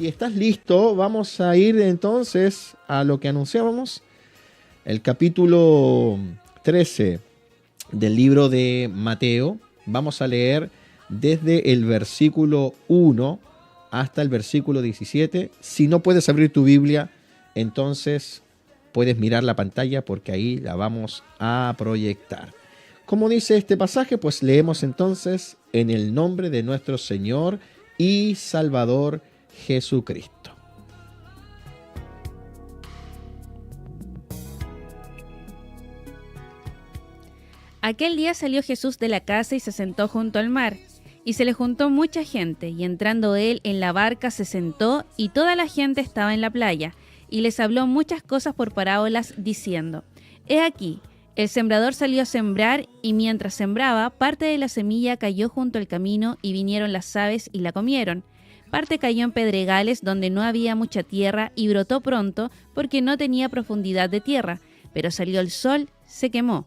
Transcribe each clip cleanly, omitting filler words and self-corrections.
si estás listo, vamos a ir entonces a lo que anunciábamos, el capítulo 13 del libro de Mateo. Vamos a leer desde el versículo 1 hasta el versículo 17. Si no puedes abrir tu Biblia, entonces puedes mirar la pantalla porque ahí la vamos a proyectar. Como dice este pasaje, pues leemos entonces en el nombre de nuestro Señor y Salvador Jesucristo. Aquel día salió Jesús de la casa y se sentó junto al mar, y se le juntó mucha gente, y entrando él en la barca se sentó, y toda la gente estaba en la playa, y les habló muchas cosas por parábolas, diciendo: He aquí, el sembrador salió a sembrar, y mientras sembraba, parte de la semilla cayó junto al camino, y vinieron las aves y la comieron. Parte cayó en pedregales donde no había mucha tierra, y brotó pronto, porque no tenía profundidad de tierra, pero salió el sol, se quemó,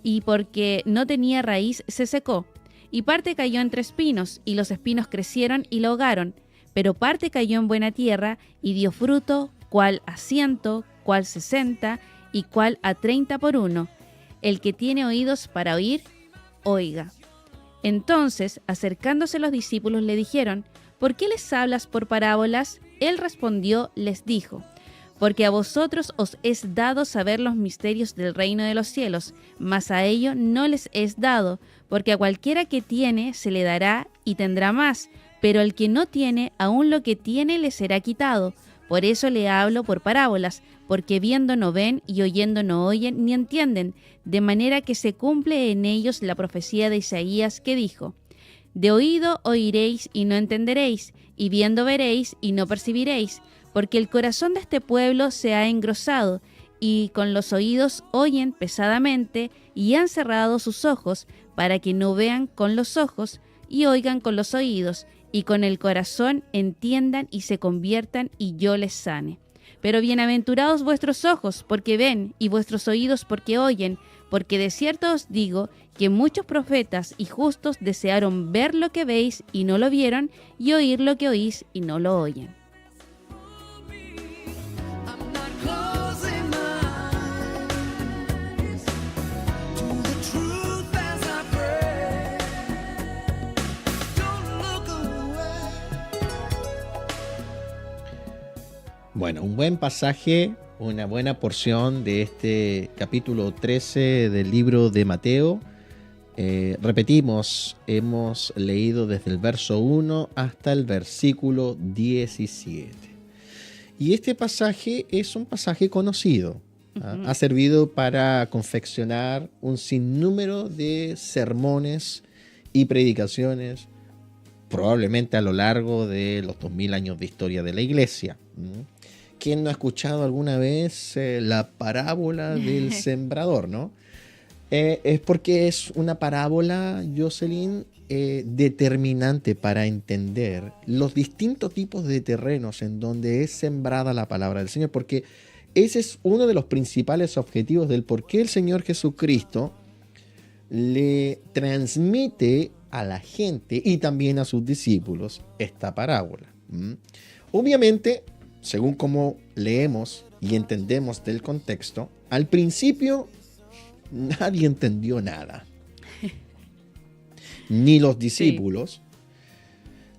y porque no tenía raíz, se secó. Y parte cayó entre espinos, y los espinos crecieron y lo ahogaron. Pero parte cayó en buena tierra, y dio fruto, cuál a 100, cuál 60, y cuál a 30 por uno. El que tiene oídos para oír, oiga. Entonces, acercándose los discípulos, le dijeron: ¿Por qué les hablas por parábolas? Él respondió, les dijo: Porque a vosotros os es dado saber los misterios del reino de los cielos, mas a ello no les es dado, porque a cualquiera que tiene se le dará y tendrá más, pero el que no tiene, aun lo que tiene le será quitado. Por eso le hablo por parábolas, porque viendo no ven y oyendo no oyen ni entienden, de manera que se cumple en ellos la profecía de Isaías que dijo: De oído oiréis y no entenderéis, y viendo veréis y no percibiréis, porque el corazón de este pueblo se ha engrosado, y con los oídos oyen pesadamente, y han cerrado sus ojos, para que no vean con los ojos, y oigan con los oídos, y con el corazón entiendan y se conviertan, y yo les sane. Pero bienaventurados vuestros ojos, porque ven, y vuestros oídos, porque oyen, porque de cierto os digo que muchos profetas y justos desearon ver lo que veis y no lo vieron, y oír lo que oís y no lo oyen. Bueno, un buen pasaje, una buena porción de este capítulo 13 del libro de Mateo. Repetimos, hemos leído desde el verso 1 hasta el versículo 17. Y este pasaje es un pasaje conocido. Ha servido para confeccionar un sinnúmero de sermones y predicaciones, probablemente a lo largo de los 2000 años de historia de la iglesia. ¿Quién no ha escuchado alguna vez la parábola del sembrador, no? Es porque es una parábola, Jocelyn, determinante para entender los distintos tipos de terrenos en donde es sembrada la palabra del Señor, porque ese es uno de los principales objetivos del por qué el Señor Jesucristo le transmite a la gente y también a sus discípulos esta parábola. Obviamente, según como leemos y entendemos del contexto, al principio nadie entendió nada. Ni los discípulos,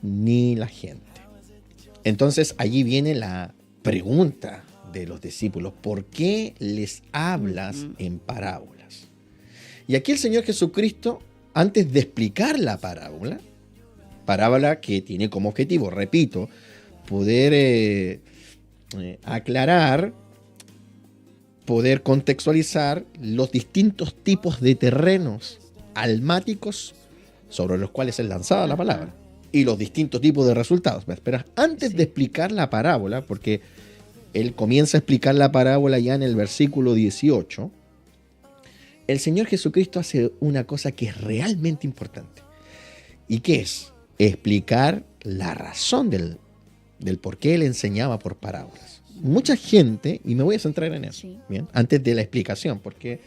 ni la gente. Entonces allí viene la pregunta de los discípulos: ¿por qué les hablas en parábolas? Y aquí el Señor Jesucristo, antes de explicar la parábola que tiene como objetivo, repito, poder aclarar, poder contextualizar los distintos tipos de terrenos almáticos sobre los cuales es lanzada la palabra y los distintos tipos de resultados. Pero antes de explicar la parábola, porque él comienza a explicar la parábola ya en el versículo 18, el Señor Jesucristo hace una cosa que es realmente importante. ¿Y qué es? Explicar la razón del por qué él enseñaba por parábolas. Mucha gente, y me voy a centrar en eso, ¿bien? Antes de la explicación, porque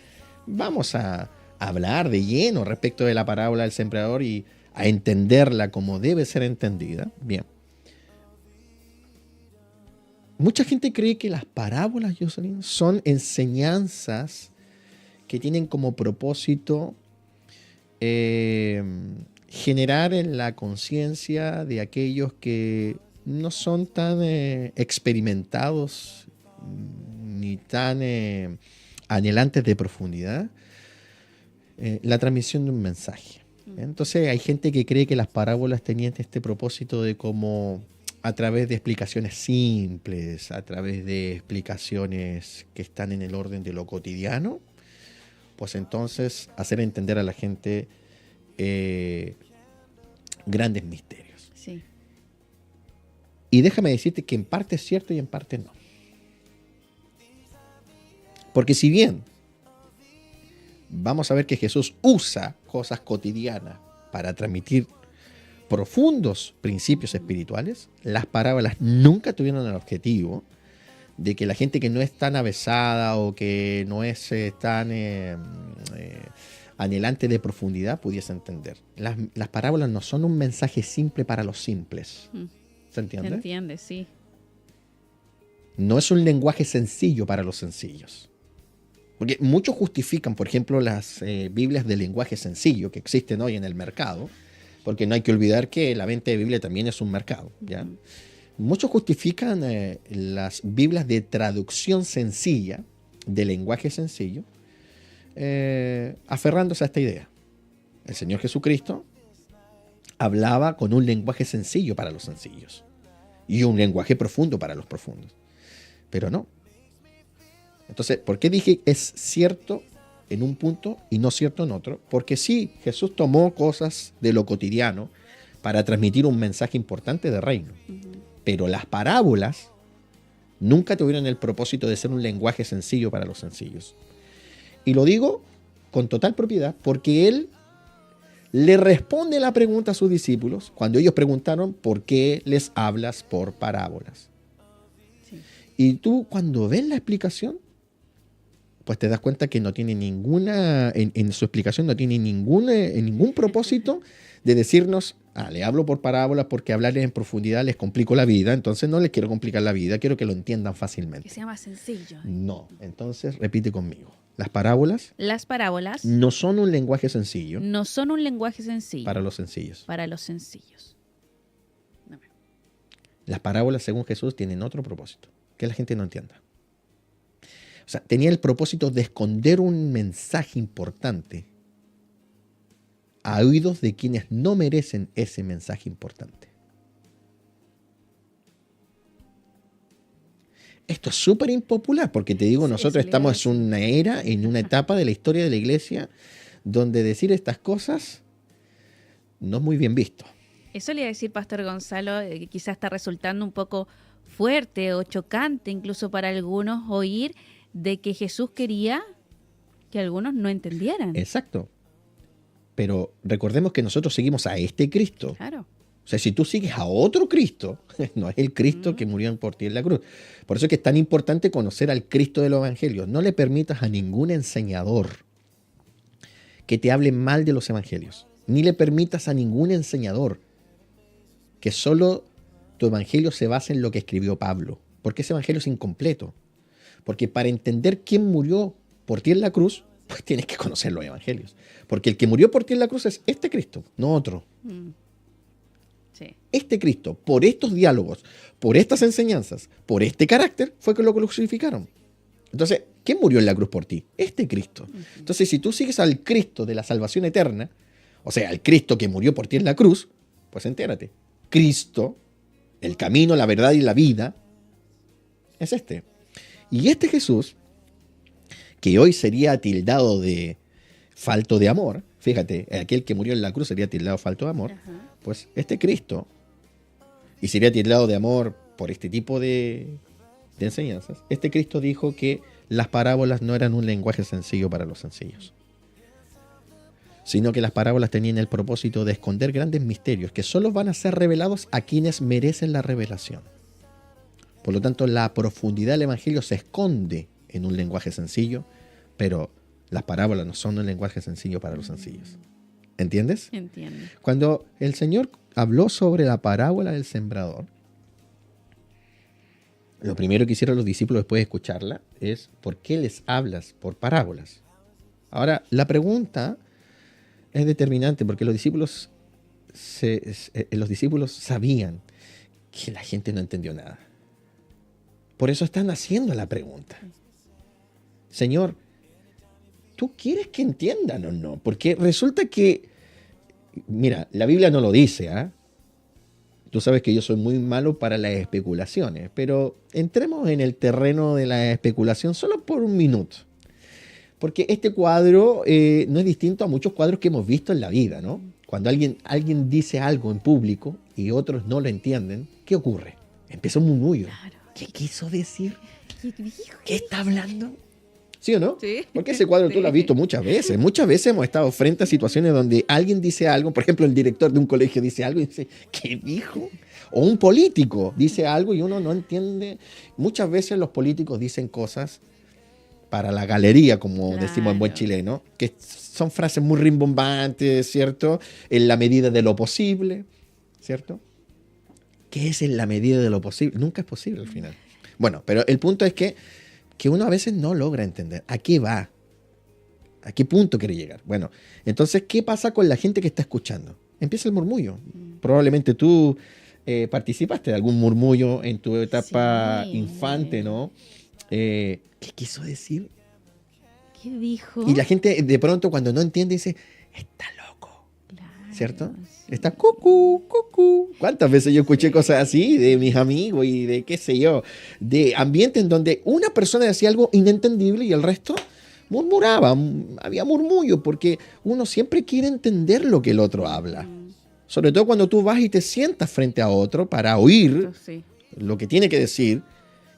vamos a hablar de lleno respecto de la parábola del sembrador y a entenderla como debe ser entendida. Bien. mucha gente cree que las parábolas, Jocelyn, son enseñanzas que tienen como propósito generar en la conciencia de aquellos que no son tan experimentados ni tan anhelantes de profundidad, la transmisión de un mensaje. Entonces hay gente que cree que las parábolas tenían este propósito de como a través de explicaciones simples, a través de explicaciones que están en el orden de lo cotidiano, pues entonces hacer entender a la gente grandes misterios. Sí. Y déjame decirte que en parte es cierto y en parte no. Porque si bien vamos a ver que Jesús usa cosas cotidianas para transmitir profundos principios espirituales, las parábolas nunca tuvieron el objetivo de que la gente que no es tan avesada o que no es tan anhelante de profundidad pudiese entender. Las parábolas no son un mensaje simple para los simples. ¿Se entiende? Se entiende, sí. No es un lenguaje sencillo para los sencillos. Porque muchos justifican, por ejemplo, las Biblias de lenguaje sencillo que existen hoy en el mercado, porque no hay que olvidar que la venta de Biblia también es un mercado, ¿ya? Muchos justifican las Biblias de traducción sencilla, de lenguaje sencillo, aferrándose a esta idea. El Señor Jesucristo hablaba con un lenguaje sencillo para los sencillos y un lenguaje profundo para los profundos. Pero no. Entonces, ¿por qué dije es cierto en un punto y no cierto en otro? Porque sí, Jesús tomó cosas de lo cotidiano para transmitir un mensaje importante de reino. Pero las parábolas nunca tuvieron el propósito de ser un lenguaje sencillo para los sencillos. Y lo digo con total propiedad porque él le responde la pregunta a sus discípulos cuando ellos preguntaron ¿por qué les hablas por parábolas? Sí. Y tú cuando ves la explicación, pues te das cuenta que no tiene ninguna, en su explicación no tiene ningún propósito de decirnos, le hablo por parábolas porque hablarles en profundidad les complico la vida, entonces no les quiero complicar la vida, quiero que lo entiendan fácilmente. Que sea más sencillo. No, entonces repite conmigo. Las parábolas no son un lenguaje sencillo. No son un lenguaje sencillo. Para los sencillos. Para los sencillos. No. Las parábolas, según Jesús, tienen otro propósito, que la gente no entienda. O sea, tenía el propósito de esconder un mensaje importante a oídos de quienes no merecen ese mensaje importante. Esto es súper impopular porque te digo, nosotros estamos en una era, en una etapa de la historia de la iglesia donde decir estas cosas no es muy bien visto. Eso le iba a decir, Pastor Gonzalo, que quizás está resultando un poco fuerte o chocante incluso para algunos oír de que Jesús quería que algunos no entendieran. Exacto. Pero recordemos que nosotros seguimos a este Cristo. Claro. O sea, si tú sigues a otro Cristo, no es el Cristo que murió por ti en la cruz. Por eso es que es tan importante conocer al Cristo de los evangelios. No le permitas a ningún enseñador que te hable mal de los evangelios. Ni le permitas a ningún enseñador que solo tu evangelio se base en lo que escribió Pablo. Porque ese evangelio es incompleto. Porque para entender quién murió por ti en la cruz, pues tienes que conocer los evangelios. Porque el que murió por ti en la cruz es este Cristo, no otro. Sí. Este Cristo, por estos diálogos, por estas enseñanzas, por este carácter, fue que lo crucificaron. Entonces, ¿quién murió en la cruz por ti? Este Cristo. Entonces, si tú sigues al Cristo de la salvación eterna, o sea, al Cristo que murió por ti en la cruz, pues entérate. Cristo, el camino, la verdad y la vida, es este. Y este Jesús, que hoy sería tildado de falto de amor, fíjate, aquel que murió en la cruz sería tildado falto de amor, pues este Cristo, y sería tildado de amor por este tipo de enseñanzas, este Cristo dijo que las parábolas no eran un lenguaje sencillo para los sencillos, sino que las parábolas tenían el propósito de esconder grandes misterios que solo van a ser revelados a quienes merecen la revelación. Por lo tanto, la profundidad del evangelio se esconde en un lenguaje sencillo, pero las parábolas no son un lenguaje sencillo para los sencillos. ¿Entiendes? Entiendo. Cuando el Señor habló sobre la parábola del sembrador, Lo primero que hicieron los discípulos después de escucharla es, ¿por qué les hablas por parábolas? Ahora, la pregunta es determinante porque los discípulos sabían que la gente no entendió nada. Por eso están haciendo la pregunta. Señor, ¿tú quieres que entiendan o no? Porque resulta que, mira, la Biblia no lo dice, ¿ah? Tú sabes que yo soy muy malo para las especulaciones, pero entremos en el terreno de la especulación solo por un minuto. Porque este cuadro no es distinto a muchos cuadros que hemos visto en la vida, ¿no? Cuando alguien dice algo en público y otros no lo entienden, ¿qué ocurre? Empieza un murmullo. Claro. ¿Qué quiso decir? ¿Qué dijo? ¿Qué está hablando? ¿Sí o no? Sí. Porque ese cuadro tú lo has visto muchas veces. Muchas veces hemos estado frente a situaciones donde alguien dice algo, por ejemplo, el director de un colegio dice algo y dice, ¿qué dijo? O un político dice algo y uno no entiende. Muchas veces los políticos dicen cosas para la galería, como decimos en buen chileno, que son frases muy rimbombantes, ¿cierto? En la medida de lo posible, ¿cierto? ¿Qué es en la medida de lo posible? Nunca es posible al final. Bueno, pero el punto es que uno a veces no logra entender a qué va, a qué punto quiere llegar. Bueno, entonces, ¿qué pasa con la gente que está escuchando? Empieza el murmullo. Probablemente tú participaste de algún murmullo en tu etapa infante, ¿no? ¿Qué quiso decir? ¿Qué dijo? Y la gente de pronto cuando no entiende dice, está loco, Claro, ¿cierto? sí. Está cucú, cucú. ¿Cuántas veces yo escuché cosas así de mis amigos y de qué sé yo? De ambientes en donde una persona decía algo inentendible y el resto murmuraba. Había murmullo porque uno siempre quiere entender lo que el otro habla. Sobre todo cuando tú vas y te sientas frente a otro para oír Sí. lo que tiene que decir.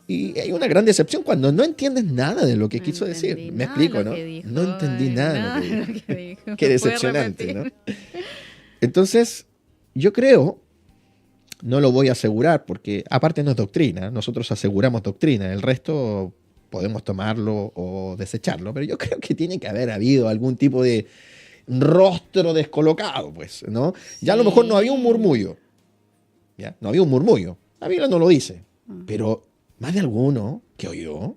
Y hay una gran decepción cuando no entiendes nada de lo que No quiso decir. entendí Me nada explico, lo ¿no? que dijo, No entendí nada de lo que dijo. que dijo. Qué ¿Puede decepcionante, ¿no? repetir? Entonces, yo creo, no lo voy a asegurar porque aparte no es doctrina, nosotros aseguramos doctrina, el resto podemos tomarlo o desecharlo, pero yo creo que tiene que haber habido algún tipo de rostro descolocado, pues, ¿no? Ya a lo mejor no había un murmullo, ¿ya? No había un murmullo, la Biblia no lo dice, pero más de alguno que oyó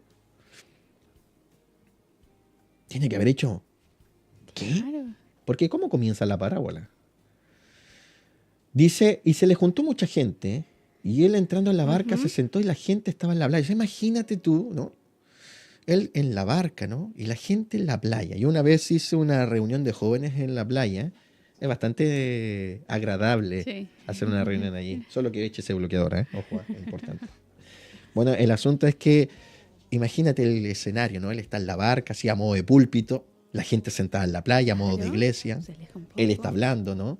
tiene que haber hecho, ¿qué? Claro. Porque ¿cómo comienza la parábola? Dice, y se le juntó mucha gente, y él entrando en la barca se sentó y la gente estaba en la playa. Imagínate tú, ¿no? Él en la barca, ¿no? Y la gente en la playa. Yo una vez hice una reunión de jóvenes en la playa. Es bastante agradable hacer una reunión allí. Solo que eche ese bloqueador, ¿eh? Ojo, es importante. Bueno, el asunto es que, imagínate el escenario, ¿no? Él está en la barca, así a modo de púlpito, la gente sentada en la playa, a modo de iglesia. Se aleja un poco. Él está hablando, ¿no?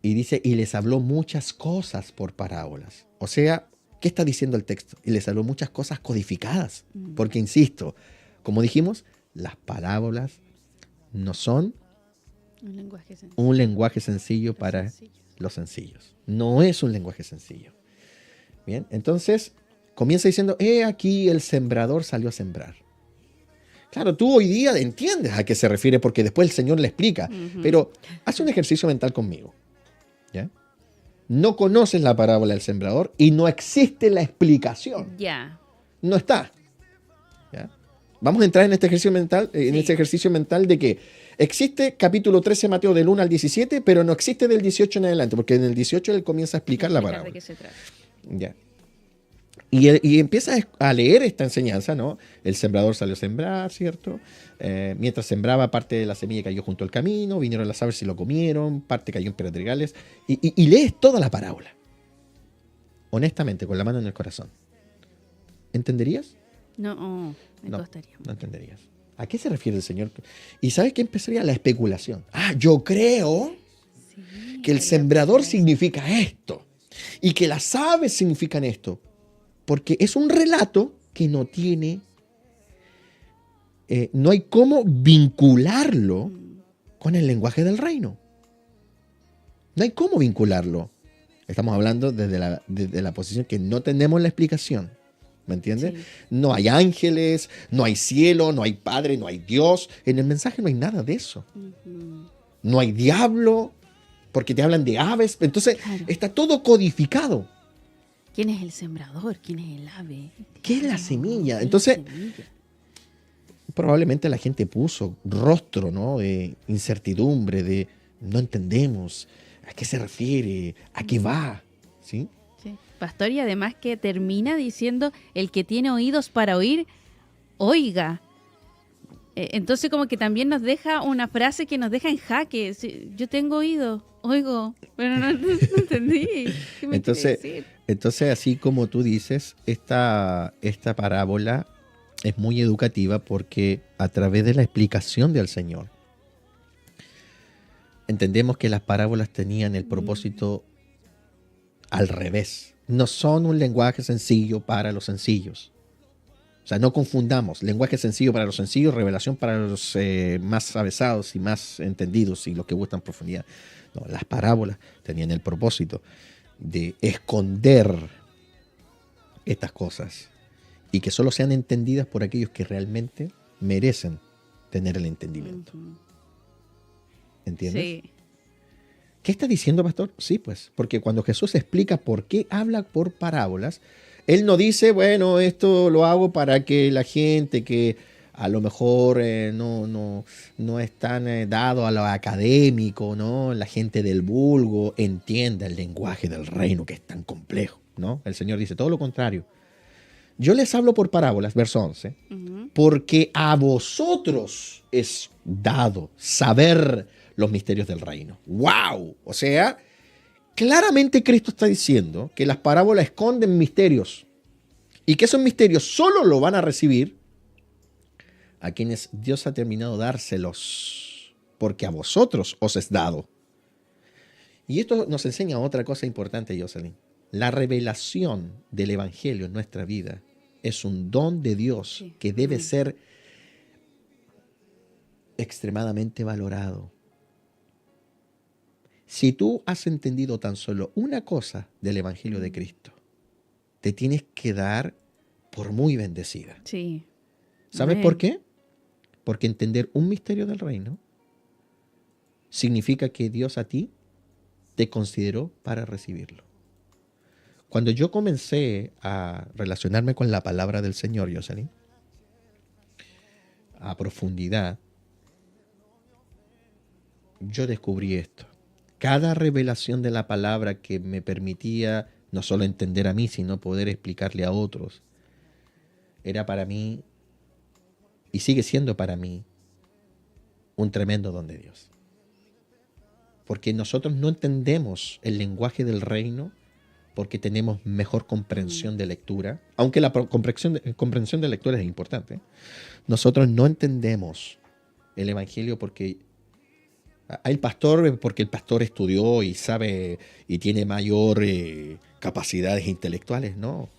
Y dice, y les habló muchas cosas por parábolas. O sea, ¿qué está diciendo el texto? Y les habló muchas cosas codificadas. Porque, insisto, como dijimos, las parábolas no son un lenguaje sencillo para los sencillos. No es un lenguaje sencillo. Bien, entonces comienza diciendo, aquí el sembrador salió a sembrar. Claro, tú hoy día entiendes a qué se refiere porque después el Señor le explica. Pero haz un ejercicio mental conmigo. ¿Ya? No conoces la parábola del sembrador y no existe la explicación. Ya. No está. ¿Ya? Vamos a entrar en este ejercicio mental, este ejercicio mental de que existe capítulo 13 Mateo del 1 al 17, pero no existe del 18 en adelante, porque en el 18 él comienza a explicar la parábola. ¿De qué se trata? Ya. Y empieza a leer esta enseñanza, ¿no? El sembrador salió a sembrar, ¿cierto? Mientras sembraba, parte de la semilla cayó junto al camino, vinieron las aves y lo comieron, parte cayó en pedregales. Y lees toda la parábola. Honestamente, con la mano en el corazón. ¿Entenderías? No, me costaría. No entenderías. ¿A qué se refiere el Señor? Y ¿sabes qué empezaría? La especulación. Yo creo que el sembrador significa esto. Y que las aves significan esto. Porque es un relato que no tiene, no hay cómo vincularlo con el lenguaje del reino. No hay cómo vincularlo. Estamos hablando desde la posición que no tenemos la explicación. ¿Me entiendes? Sí. No hay ángeles, no hay cielo, no hay Padre, no hay Dios. En el mensaje no hay nada de eso. No hay diablo, porque te hablan de aves. Entonces, está todo codificado. ¿Quién es el sembrador? ¿Quién es el ave? ¿Qué es la semilla? ¿Qué es Entonces, la semilla? probablemente la gente puso rostro, ¿no? De incertidumbre, de no entendemos a qué se refiere, a qué va, ¿sí? Sí. Pastor, y además que termina diciendo, el que tiene oídos para oír, oiga. Entonces como que también nos deja una frase que nos deja en jaque. Sí, yo tengo oído, oigo, pero no entendí. ¿Qué me quiere decir? Entonces, así como tú dices, esta parábola es muy educativa porque a través de la explicación del Señor, entendemos que las parábolas tenían el propósito al revés. No son un lenguaje sencillo para los sencillos. O sea, no confundamos lenguaje sencillo para los sencillos, revelación para los más avesados y más entendidos y los que buscan profundidad. No, las parábolas tenían el propósito de esconder estas cosas y que solo sean entendidas por aquellos que realmente merecen tener el entendimiento. ¿Entiendes? Sí. ¿Qué está diciendo, pastor? Sí, pues, porque cuando Jesús explica por qué habla por parábolas, Él no dice, bueno, esto lo hago para que la gente que a lo mejor no es tan dado a lo académico, ¿no? La gente del vulgo entienda el lenguaje del reino que es tan complejo, ¿no? El Señor dice todo lo contrario. Yo les hablo por parábolas, verso 11, porque a vosotros es dado saber los misterios del reino. ¡Wow! O sea, claramente Cristo está diciendo que las parábolas esconden misterios y que esos misterios solo lo van a recibir a quienes Dios ha terminado de dárselos, porque a vosotros os es dado. Y esto nos enseña otra cosa importante, Jocelyn. La revelación del Evangelio en nuestra vida es un don de Dios que debe ser extremadamente valorado. Si tú has entendido tan solo una cosa del Evangelio de Cristo, te tienes que dar por muy bendecida. Sí. ¿Sabes por qué? Porque entender un misterio del reino significa que Dios a ti te consideró para recibirlo. Cuando yo comencé a relacionarme con la palabra del Señor, Jocelyn, a profundidad, yo descubrí esto. Cada revelación de la palabra que me permitía no solo entender a mí, sino poder explicarle a otros, era para mí, y sigue siendo para mí, un tremendo don de Dios. Porque nosotros no entendemos el lenguaje del reino porque tenemos mejor comprensión de lectura, aunque la comprensión de lectura es importante. Nosotros no entendemos el Evangelio porque el pastor estudió y sabe y tiene mayor capacidades intelectuales. No.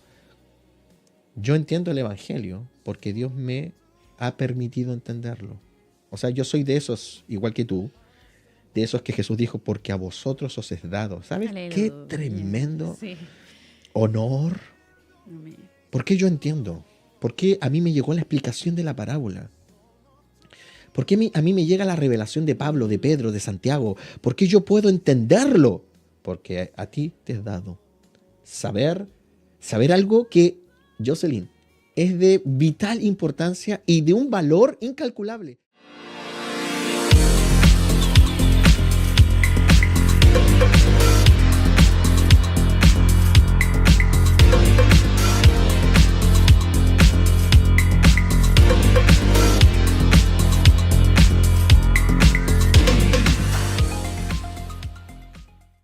Yo entiendo el Evangelio porque Dios me ha permitido entenderlo. O sea, yo soy de esos, igual que tú, de esos que Jesús dijo, porque a vosotros os es dado. ¿Sabes? Aleluya. Qué tremendo honor. Amén. ¿Por qué yo entiendo? ¿Por qué a mí me llegó la explicación de la parábola? ¿Por qué a mí me llega la revelación de Pablo, de Pedro, de Santiago? ¿Por qué yo puedo entenderlo? Porque a ti te es dado saber algo que, Jocelyn, es de vital importancia y de un valor incalculable.